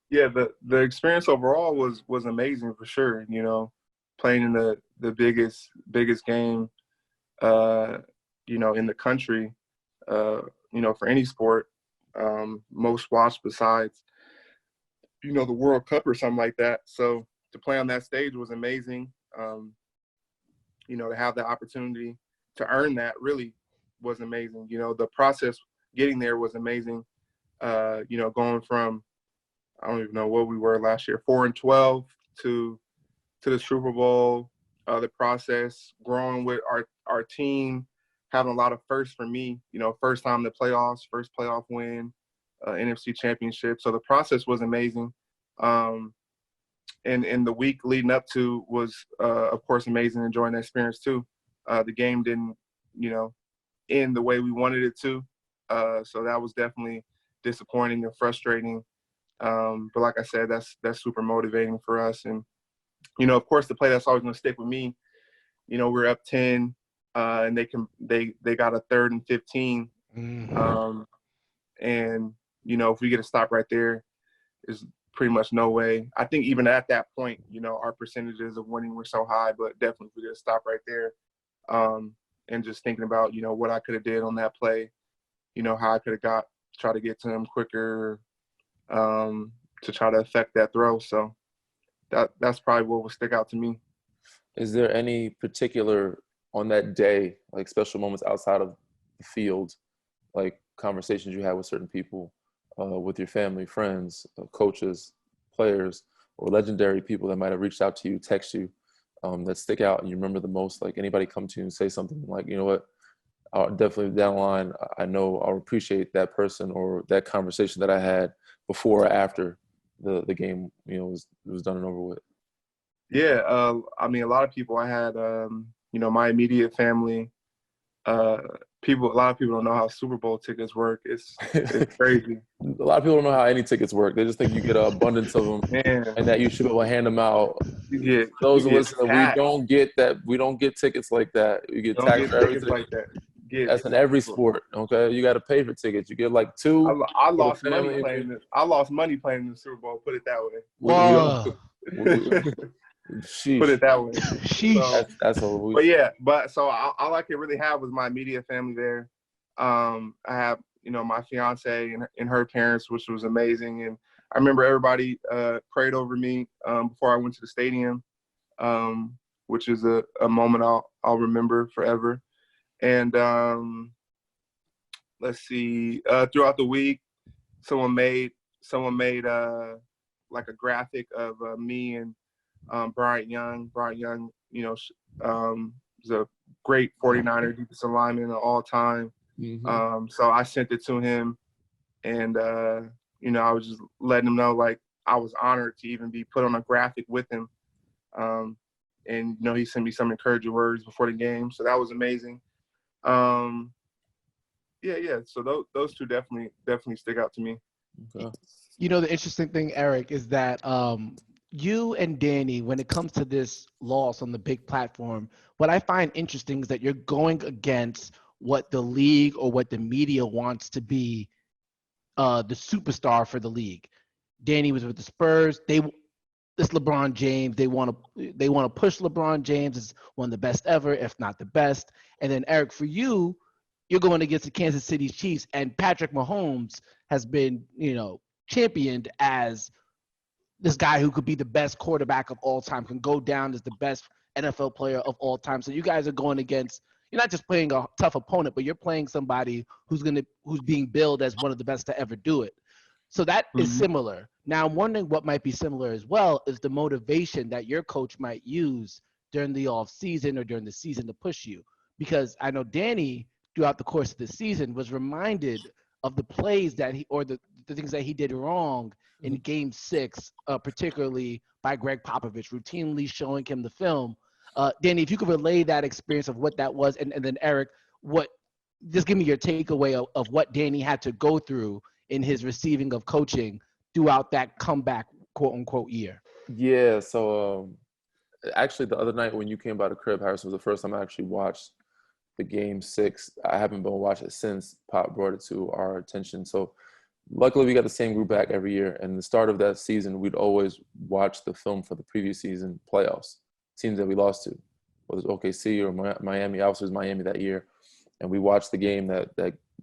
E: Yeah, the experience overall was amazing for sure. Playing in the biggest game, in the country, for any sport, most watched besides, the World Cup or something like that. So to play on that stage was amazing. To have the opportunity to earn that really was amazing. The process getting there was amazing. Going from, I don't even know what we were last year, 4-12 to the Super Bowl, the process, growing with our team, having a lot of firsts for me, first time in the playoffs, first playoff win, NFC championship. So the process was amazing. And the week leading up to was, of course, amazing, enjoying that experience too. The game didn't, end the way we wanted it to. So that was definitely disappointing and frustrating. But like I said, that's super motivating for us. And, of course, the play that's always going to stick with me, we're up 10 and they got a 3rd and 15.
D: Mm-hmm.
E: And, if we get a stop right there, is pretty much no way. I think even at that point, you know, our percentages of winning were so high, but definitely we just stop right there. And just thinking about, you know, what I could have did on that play, you know, how I could have try to get to him quicker, to try to affect that throw. So that's probably what would stick out to me.
A: Is there any particular on that day, like special moments outside of the field, like conversations you had with certain people, with your family, friends, coaches, players, or legendary people that might have reached out to you, text you, that stick out and you remember the most? Like anybody come to you and say something like, you know what, I'll definitely down the line, I know I'll appreciate that person or that conversation that I had before or after the game, you know, was done and over with?
E: Yeah, I mean, a lot of people I had, you know, my immediate family, a lot of people don't know how Super Bowl tickets work. It's crazy.
A: A lot of people don't know how any tickets work. They just think you get an abundance of them
E: Man,
A: and that you should be able to hand them out.
E: you
A: Those who
E: get
A: listen, we
E: taxed.
A: don't get that. We don't get tickets like that. You get
E: Don't
A: taxed
E: get
A: for
E: tickets
A: everything.
E: like that.
A: That's in every sport. Okay, you got to pay for tickets. You get like two.
E: I
A: for the
E: lost money
A: family.
E: playing this. I lost money playing in the Super Bowl. Put it that way.
D: Whoa.
E: Put it that way.
D: Sheesh.
E: So,
A: that's all.
E: but yeah, so all I could really have was my immediate family there. I have, you know, my fiance and her parents, which was amazing. And I remember everybody prayed over me before I went to the stadium, which is a moment I'll remember forever. And let's see, throughout the week, someone made like a graphic of me and Bryant Young. Bryant Young, you know, is a great 49er defensive lineman of all time.
A: Mm-hmm.
E: So I sent it to him, and you know, I was just letting him know, like, I was honored to even be put on a graphic with him. And you know, he sent me some encouraging words before the game, so that was amazing. Yeah. So those two definitely stick out to me.
A: Okay.
D: You know, the interesting thing, Arik, is that you and Danny, when it comes to this loss on the big platform, what I find interesting is that you're going against what the league or what the media wants to be the superstar for the league. Danny was with the Spurs. This LeBron James. They want to push LeBron James as one of the best ever, if not the best. And then Arik, for you, you're going against the Kansas City Chiefs, and Patrick Mahomes has been, you know, championed as this guy who could be the best quarterback of all time, can go down as the best NFL player of all time. So you guys are going against, you're not just playing a tough opponent, but you're playing somebody who's being billed as one of the best to ever do it. So that is similar. Now I'm wondering what might be similar as well is the motivation that your coach might use during the off season or during the season to push you. Because I know Danny, throughout the course of the season, was reminded of the plays that the things that he did wrong in Game 6, particularly by Greg Popovich, routinely showing him the film. Danny, if you could relay that experience of what that was, and then Arik, just give me your takeaway of what Danny had to go through in his receiving of coaching throughout that comeback, quote unquote, year.
A: Yeah. So actually, the other night when you came by the crib, Harrison, was the first time I actually watched the Game 6. I haven't been watching it since Pop brought it to our attention. So luckily we got the same group back every year. And the start of that season, we'd always watch the film for the previous season playoffs, teams that we lost to, whether it's OKC or Miami. Obviously it was Miami that year. And we watched the game that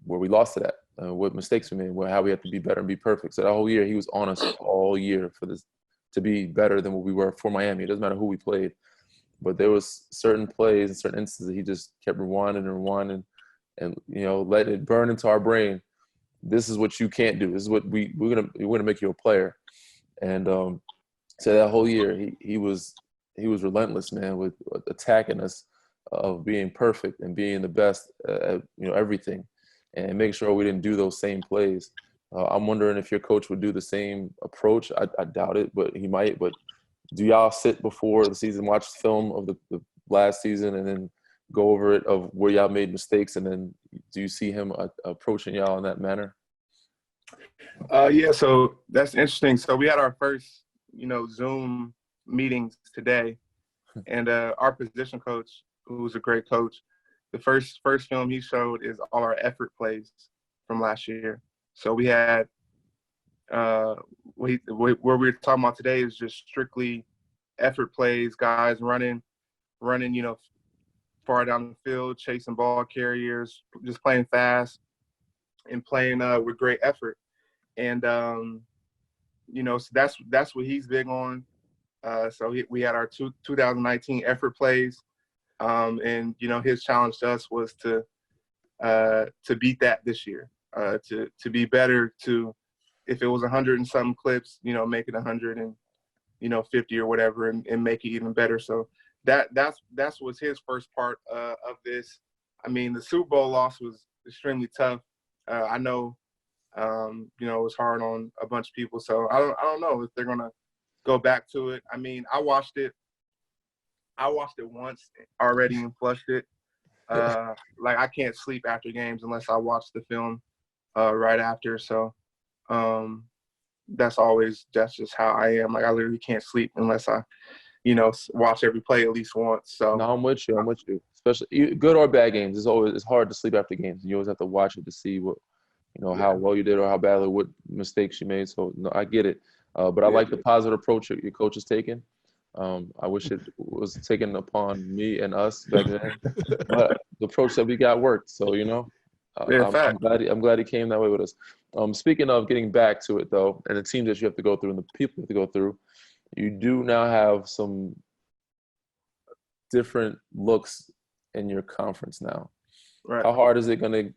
A: where we lost to that, what mistakes we made, how we had to be better and be perfect. So that whole year, he was on us all year for this to be better than what we were for Miami. It doesn't matter who we played. But there was certain plays and certain instances that he just kept rewinding and you know, let it burn into our brain. This is what you can't do. This is what we're gonna make you a player. And so that whole year he was relentless, man, with attacking us of being perfect and being the best at, you know, everything, and making sure we didn't do those same plays. I'm wondering if your coach would do the same approach. I doubt it, but he might. But do y'all sit before the season, watch film of the last season, and then go over it of where y'all made mistakes, and then do you see him approaching y'all in that manner?
E: Yeah, so that's interesting. So we had our first, you know, Zoom meetings today, and our position coach, who's a great coach, the first film he showed is all our effort plays from last year. So we had what we're talking about today is just strictly effort plays, guys running, far down the field, chasing ball carriers, just playing fast and playing with great effort. And, so that's what he's big on. So we had our 2019 effort plays. And, his challenge to us was to beat that this year, to be better, to, if it was 100 and some clips, make it 150 or whatever, and make it even better. So that's was his first part of this. I mean, the Super Bowl loss was extremely tough. I know, it was hard on a bunch of people. So I don't know if they're gonna go back to it. I mean, I watched it once already and flushed it. Like, I can't sleep after games unless I watch the film right after. So that's just how I am. Like, I literally can't sleep unless I, watch every play at least once. So
A: no, I'm with you. Especially good or bad games. It's hard to sleep after games. You always have to watch it to see what, how well you did or how badly, what mistakes you made. So no, I get it. But I like the positive approach your coach is taking. I wish it was taken upon me and us back then, but the approach that we got worked. So I'm glad he came that way with us. Speaking of getting back to it though, and the teams that you have to go through and the people you have to go through, you do now have some different looks in your conference now.
E: Right.
A: How hard is it going to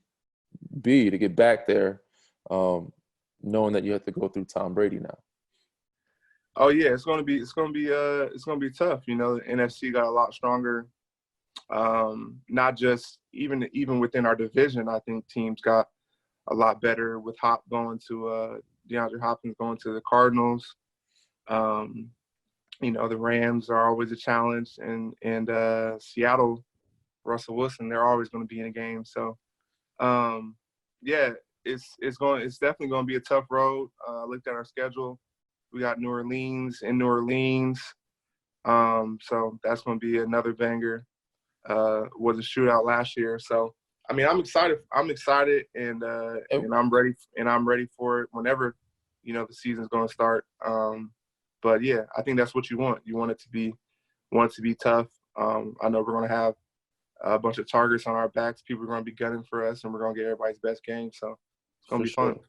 A: be to get back there, knowing that you have to go through Tom Brady now?
E: Oh yeah, it's gonna be tough. The NFC got a lot stronger. Not just even within our division, I think teams got a lot better with Hop going to DeAndre Hopkins going to the Cardinals. The Rams are always a challenge, and Seattle, Russell Wilson, they're always going to be in a game. So, it's definitely going to be a tough road. I looked at our schedule. We got New Orleans in New Orleans. So that's going to be another banger. Was a shootout last year. So, I mean, I'm excited. And I'm ready. And I'm ready for it whenever, the season's going to start. But yeah, I think that's what you want. You want it to be tough. I know we're going to have a bunch of targets on our backs. People are going to be gunning for us, and we're going to get everybody's best game. So it's going to be fun.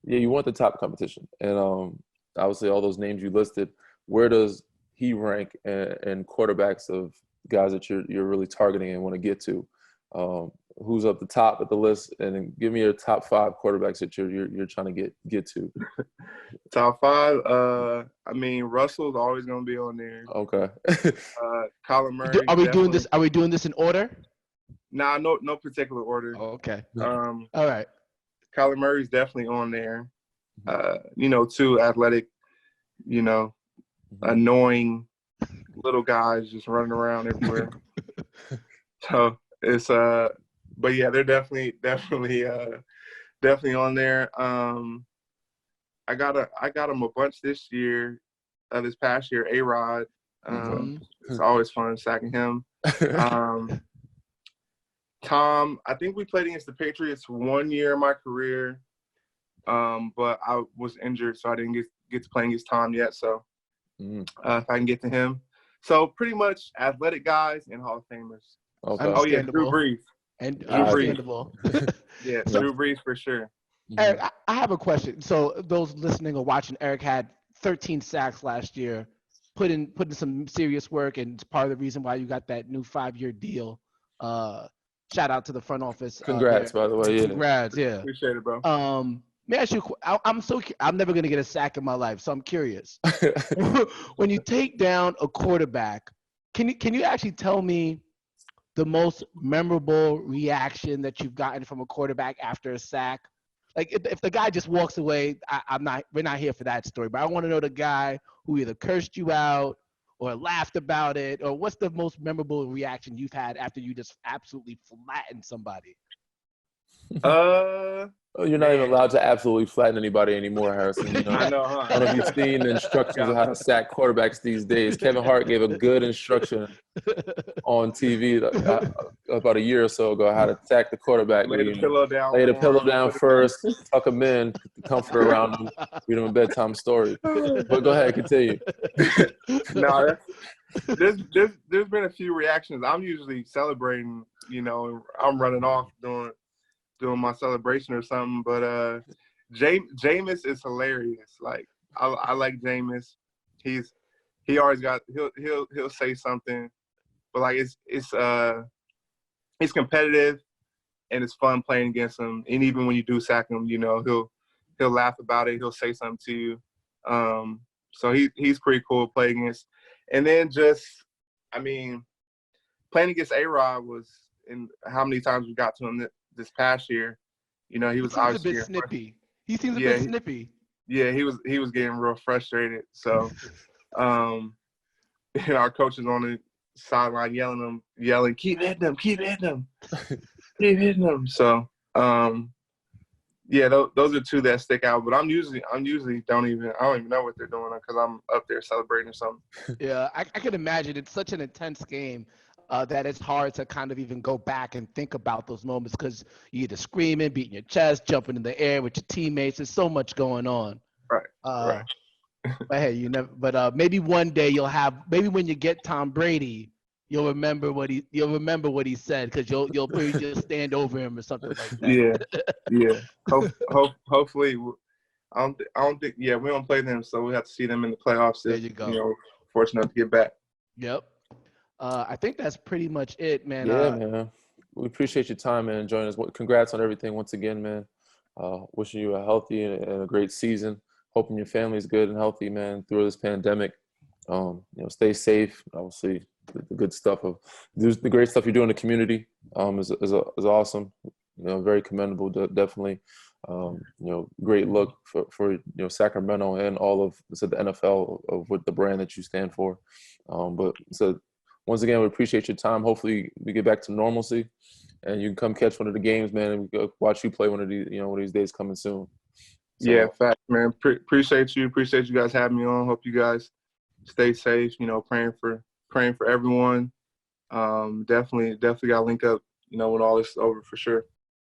A: Yeah, you want the top competition. And obviously all those names you listed, where does he rank in quarterbacks of guys that you're really targeting and want to get to? Who's up the top of the list? And then give me your top 5 quarterbacks that you're trying to get to.
E: Top 5. I mean, Russell's always going to be on there.
A: Okay.
E: Kyler Murray.
D: Are we doing this in order?
E: Nah, no particular order.
D: Oh, okay.
E: All
D: right.
E: Kyler Murray's definitely on there. Two athletic, annoying little guys just running around everywhere. So it's but yeah, they're definitely on there. I got him a bunch this past year. A-Rod. It's always fun sacking him. Tom, I think we played against the Patriots 1 year in my career. But I was injured, so I didn't get to play against Tom yet. So if I can get to him. So pretty much athletic guys and Hall of Famers.
A: Okay.
E: Oh, yeah, Drew Brees.
D: And
E: Drew Brees.
D: understandable.
E: Yeah, Drew Brees for sure.
D: Eric, I have a question. So those listening or watching, Eric had 13 sacks last year, put in some serious work, and it's part of the reason why you got that new 5-year deal. Shout out to the front office.
A: Congrats, by the way. Yeah.
D: Congrats, yeah.
E: Appreciate it, bro.
D: May I ask you? I'm never gonna get a sack in my life, so I'm curious. When you take down a quarterback, can you actually tell me the most memorable reaction that you've gotten from a quarterback after a sack? Like if the guy just walks away, we're not here for that story. But I want to know the guy who either cursed you out or laughed about it, or what's the most memorable reaction you've had after you just absolutely flattened somebody?
A: You're not even allowed to absolutely flatten anybody anymore, Harrison.
E: I know, huh?
A: I don't know if you've seen the instructions on how to sack quarterbacks these days. Kevin Hart gave a good instruction on TV about a year or so ago how to sack the quarterback.
E: Lay the pillow down.
A: Lay the pillow down first, tuck him in, comforter around him, read him a bedtime story. But go ahead, continue.
E: No, there's been a few reactions. I'm usually celebrating, I'm running off doing my celebration or something. But Jameis is hilarious. Like I like Jameis. He always got he'll say something, but like it's competitive and it's fun playing against him. And even when you do sack him, he'll laugh about it. He'll say something to you. So he's pretty cool to play against. And then playing against A-Rod was – and how many times we got to him this past year, he was obviously
D: a bit snippy. He seems a bit snippy.
E: Yeah, he was getting real frustrated. So, our coach is on the sideline yelling, keep hitting him, keep hitting him, keep hitting him. So, those are two that stick out. But I usually don't even know what they're doing because I'm up there celebrating or something.
D: Yeah, I can imagine. It's such an intense game that it's hard to kind of even go back and think about those moments because you're either screaming, beating your chest, jumping in the air with your teammates. There's so much going on.
E: Right.
D: Right. But hey, maybe one day maybe when you get Tom Brady, you'll remember what he said because you'll probably just stand over him or something like that.
E: Yeah. Hopefully, I don't think. Yeah, we don't play them, so we have to see them in the playoffs.
D: There you go.
E: Fortunate enough to get back.
D: Yep. I think that's pretty much it, man.
A: Yeah, man. We appreciate your time, man, and joining us. Congrats on everything once again, man. Wishing you a healthy and a great season. Hoping your family's good and healthy, man, through this pandemic. Stay safe. Obviously, the good stuff the great stuff you do in the community is awesome. Very commendable, definitely. Great look for Sacramento and all of the NFL of what the brand that you stand for. Once again, we appreciate your time. Hopefully, we get back to normalcy, and you can come catch one of the games, man, and we go watch you play one of these days coming soon. So,
E: yeah, fact, man. Appreciate you. Appreciate you guys having me on. Hope you guys stay safe. Praying for everyone. Definitely got to link up. When all this is over for sure.